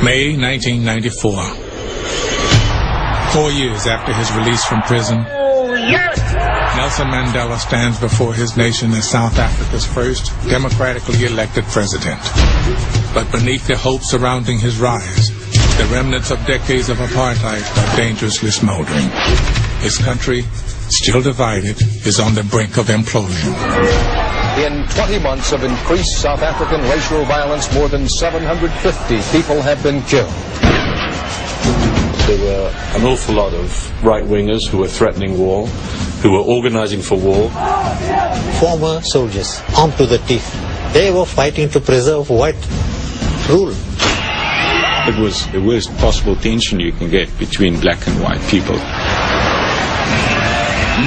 May 1994. 4 years after his release from prison, Nelson Mandela stands before his nation as South Africa's first democratically elected president. But beneath the hope surrounding his rise, the remnants of decades of apartheid are dangerously smoldering. His country, still divided, is on the brink of implosion. In 20 months of increased South African racial violence, more than 750 people have been killed. There were an awful lot of right-wingers who were threatening war, who were organizing for war. Former soldiers, armed to the teeth, they were fighting to preserve white rule. It was the worst possible tension you can get between black and white people.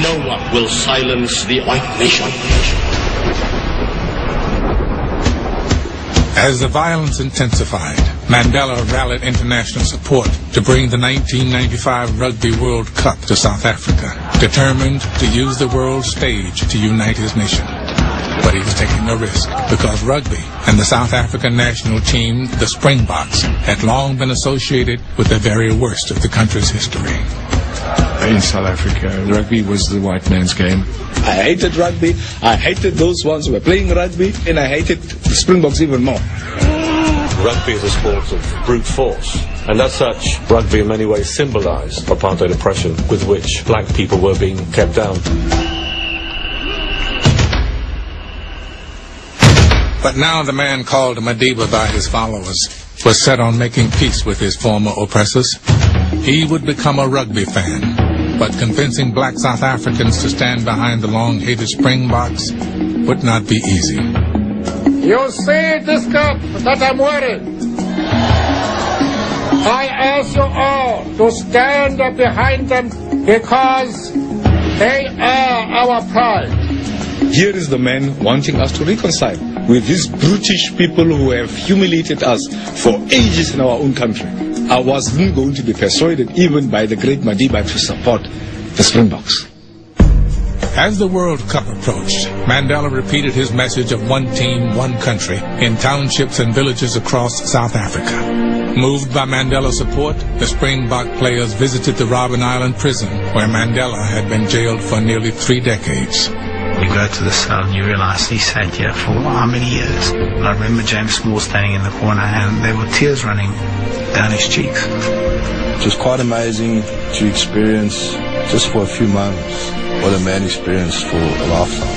No one will silence the white nation. As the violence intensified, Mandela rallied international support to bring the 1995 Rugby World Cup to South Africa, determined to use the world stage to unite his nation. But he was taking a risk because rugby and the South African national team, the Springboks, had long been associated with the very worst of the country's history. In South Africa, rugby was the white man's game. I hated rugby, I hated those ones who were playing rugby, and I hated the Springboks even more. Rugby is a sport of brute force, and as such, rugby in many ways symbolized apartheid oppression with which black people were being kept down. But now the man called Madiba by his followers was set on making peace with his former oppressors. He would become a rugby fan, but convincing black South Africans to stand behind the long-hated Springboks would not be easy. You see this cup that I'm wearing? I ask you all to stand behind them because they are our pride. Here is the man wanting us to reconcile with these brutish people who have humiliated us for ages in our own country. I wasn't going to be persuaded even by the great Madiba to support the Springboks. As the World Cup approached, Mandela repeated his message of one team, one country in townships and villages across South Africa. Moved by Mandela's support, the Springbok players visited the Robben Island prison, where Mandela had been jailed for nearly 3 decades. You go to the cell and you realize he sat here for how many years. And I remember James Small standing in the corner and there were tears running down his cheeks. It was quite amazing to experience, just for a few moments, what a man experienced for a lifetime.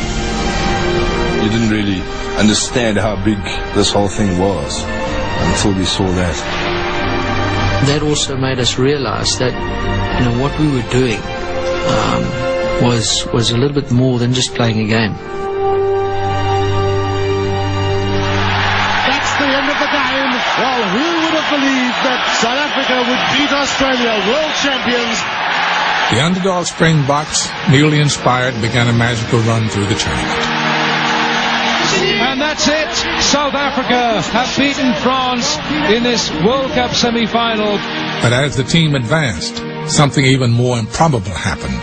You didn't really understand how big this whole thing was until we saw that. That also made us realize that, what we were doing was a little bit more than just playing a game. That's the end of the game. Well, who would have believed that South Africa would beat Australia, world champions? The underdog Springboks, newly inspired, began a magical run through the tournament. And that's it. South Africa have beaten France in this World Cup semi-final. But as the team advanced, something even more improbable happened.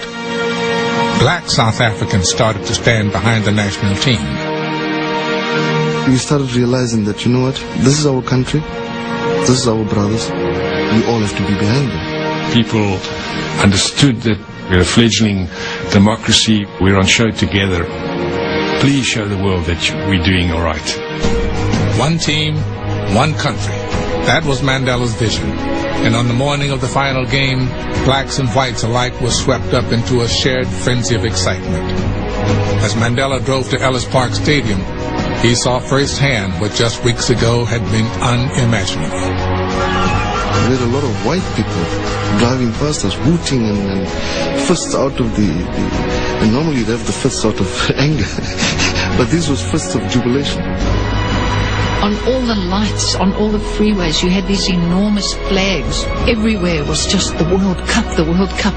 Black South Africans started to stand behind the national team. We started realizing that, this is our country, this is our brothers, we all have to be behind them. People understood that we're a fledgling democracy, we're on show together. Please show the world that we're doing all right. One team, one country. That was Mandela's vision. And on the morning of the final game, blacks and whites alike were swept up into a shared frenzy of excitement. As Mandela drove to Ellis Park Stadium, he saw firsthand what just weeks ago had been unimaginable. We had a lot of white people driving past us, hooting and fists out of and normally they have the fists out of anger, but this was fists of jubilation. On all the lights, on all the freeways, you had these enormous flags. Everywhere was just the World Cup, the World Cup.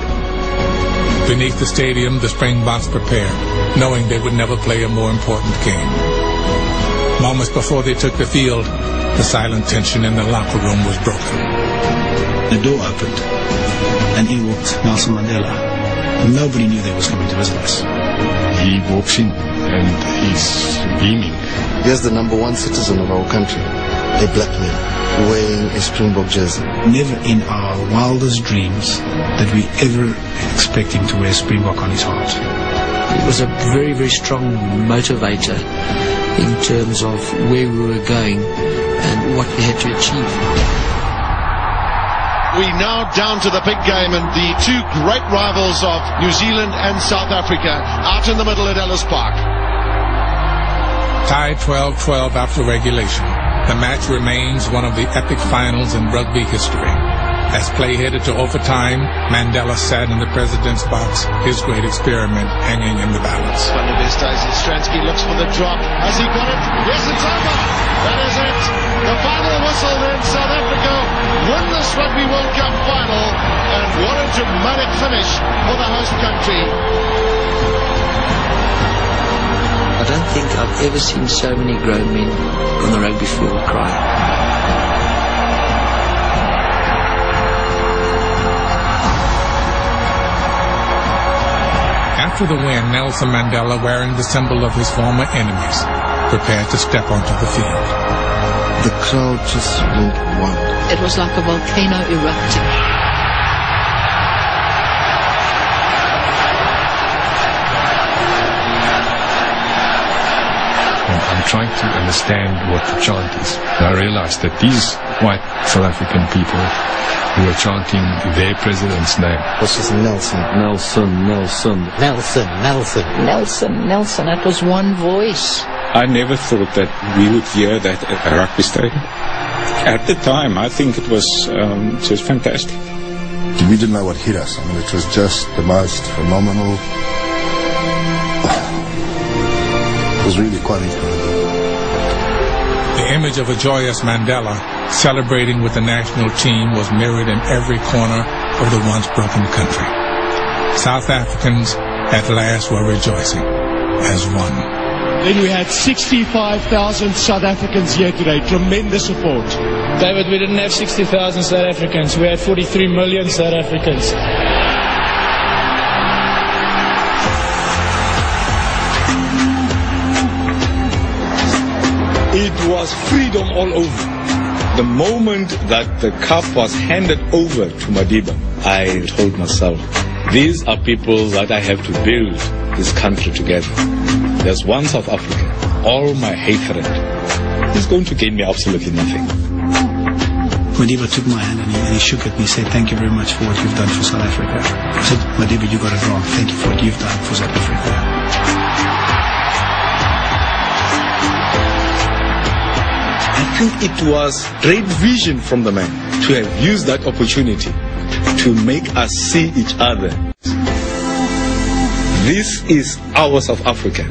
Beneath the stadium, the Springboks prepared, knowing they would never play a more important game. Moments before they took the field, the silent tension in the locker room was broken. The door opened, and in walked Nelson Mandela. Nobody knew they was coming to visit us. He walks in, and he's beaming. He is the #1 citizen of our country. a black man wearing a Springbok jersey. Never in our wildest dreams did we ever expect him to wear Springbok on his heart. It was a very, very strong motivator in terms of where we were going and what we had to achieve. We now down to the big game, and the two great rivals of New Zealand and South Africa out in the middle at Ellis Park. Tied 12-12 after regulation, the match remains one of the epic finals in rugby history. As play headed to overtime, Mandela sat in the president's box, his great experiment hanging in the balance. Van der Westhuizen, Stransky looks for the drop. Has he got it? Yes, it's over. That is it. The final whistle then. South Africa win this Rugby World Cup final. And what a dramatic finish for the host country. I don't think I've ever seen so many grown men on the rugby field cry. After the win, Nelson Mandela, wearing the symbol of his former enemies, prepared to step onto the field. The crowd just went wild. It was like a volcano erupting. I'm trying to understand what the chant is. I realized that these white South African people who were chanting their president's name. This is Nelson. Nelson, Nelson. Nelson, Nelson. Nelson, Nelson. It was one voice. I never thought that we would hear that at a rugby stadium. At the time, I think it was just fantastic. We didn't know what hit us. I mean, it was just the most phenomenal. It was really quite incredible. The image of a joyous Mandela celebrating with the national team was mirrored in every corner of the once broken country. South Africans at last were rejoicing as one. Then we had 65,000 South Africans here today. Tremendous support. David, we didn't have 60,000 South Africans. We had 43 million South Africans. It was freedom all over. The moment that the cup was handed over to Madiba, I told myself, these are people that I have to build this country together. There's one South Africa. All my hatred is going to gain me absolutely nothing. Madiba took my hand and he shook it and he said, thank you very much for what you've done for South Africa. I said, Madiba, you got it wrong. Thank you for what you've done for South Africa. I think it was great vision from the man to have used that opportunity to make us see each other. This is our South Africa.